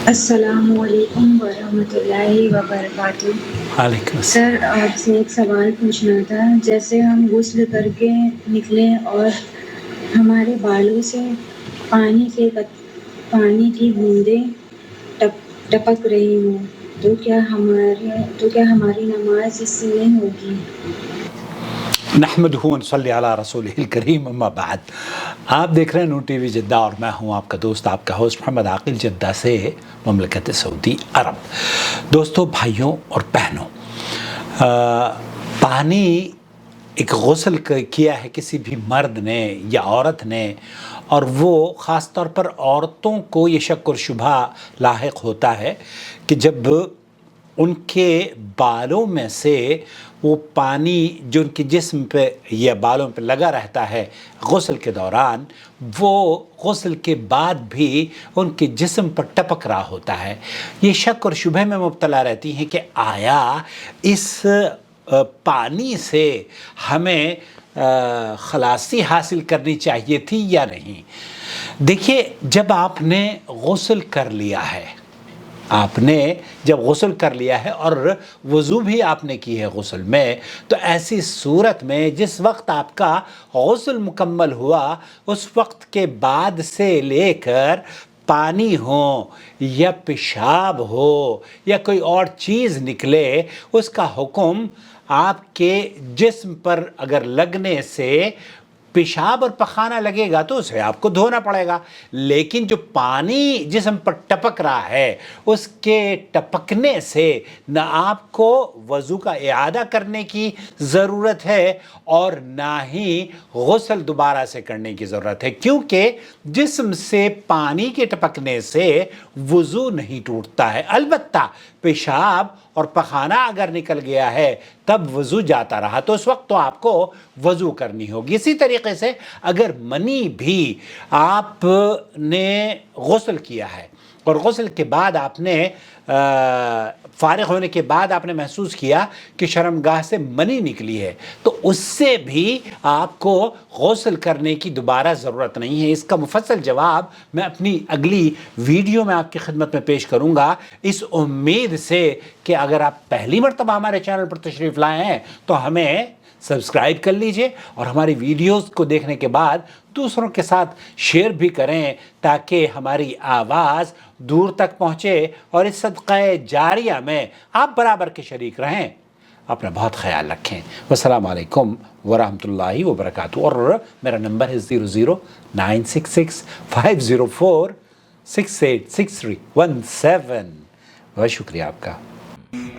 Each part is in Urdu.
السلام علیکم ورحمۃ اللہ وبرکاتہ۔ علیکم سر، السلام۔ آپ سے ایک سوال پوچھنا تھا۔ جیسے ہم غسل کر کے نکلیں اور ہمارے بالوں سے پانی کی بوندیں ٹپک رہی ہوں تو کیا ہماری نماز اس سے نہیں ہوگی؟ نحمدہ ونصلی علی رسولہ الکریم، اما بعد۔ آپ دیکھ رہے ہیں نون ٹی وی جدہ اور میں ہوں آپ کا دوست، آپ کا ہوسٹ محمد عاقل، جدہ سے مملکت سعودی عرب۔ دوستو، بھائیوں اور بہنوں، پانی ایک غسل کیا ہے کسی بھی مرد نے یا عورت نے، اور وہ خاص طور پر عورتوں کو یہ شک اور شبہ لاحق ہوتا ہے کہ جب ان کے بالوں میں سے وہ پانی جو ان کے جسم پہ یا بالوں پہ لگا رہتا ہے غسل کے دوران، وہ غسل کے بعد بھی ان کے جسم پر ٹپک رہا ہوتا ہے، یہ شک اور شبہ میں مبتلا رہتی ہیں کہ آیا اس پانی سے ہمیں خلاصی حاصل کرنی چاہیے تھی یا نہیں۔ دیکھیے، جب آپ نے غسل کر لیا ہے، آپ نے جب غسل کر لیا ہے اور وضو بھی آپ نے کی ہے غسل میں، تو ایسی صورت میں جس وقت آپ کا غسل مکمل ہوا اس وقت کے بعد سے لے کر پانی ہو یا پیشاب ہو یا کوئی اور چیز نکلے، اس کا حکم آپ کے جسم پر اگر لگنے سے پیشاب اور پخانہ لگے گا تو اسے آپ کو دھونا پڑے گا، لیکن جو پانی جسم پر ٹپک رہا ہے اس کے ٹپکنے سے نہ آپ کو وضو کا اعادہ کرنے کی ضرورت ہے اور نہ ہی غسل دوبارہ سے کرنے کی ضرورت ہے، کیونکہ جسم سے پانی کے ٹپکنے سے وضو نہیں ٹوٹتا ہے۔ البتہ پیشاب اور پخانہ اگر نکل گیا ہے تب وضو جاتا رہا تو اس وقت تو آپ کو وضو کرنی ہوگی۔ اسی طریقے سے اگر منی بھی آپ نے غسل کیا ہے اور غسل کے بعد آپ نے فارغ ہونے کے بعد آپ نے محسوس کیا کہ شرمگاہ سے منی نکلی ہے، تو اس سے بھی آپ کو غسل کرنے کی دوبارہ ضرورت نہیں ہے۔ اس کا مفصل جواب میں اپنی اگلی ویڈیو میں آپ کی خدمت میں پیش کروں گا، اس امید سے کہ اگر آپ پہلی مرتبہ ہمارے چینل پر تشریف لائے ہیں تو ہمیں سبسکرائب کر لیجئے اور ہماری ویڈیوز کو دیکھنے کے بعد دوسروں کے ساتھ شیئر بھی کریں تاکہ ہماری آواز دور تک پہنچے اور اس صدقہ جاریہ میں آپ برابر کے شریک رہیں۔ اپنا بہت خیال رکھیں۔ والسلام علیکم ورحمۃ اللہ وبرکاتہ، اور میرا نمبر ہے 00966 504 686317۔ بہت شکریہ آپ کا۔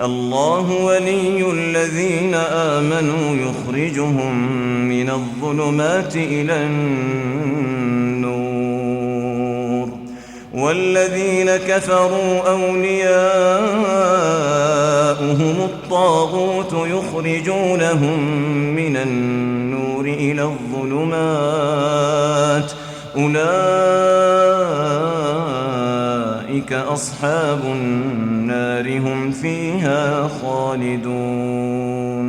اللہ ولی الذین آمنوا یخرجهم من الظلمات إلى النور والذین كفروا أولیاؤهم الطاغوت یخرجونهم من النور إلى الظلمات أولئك أصحاب النار هم فيها خالدون۔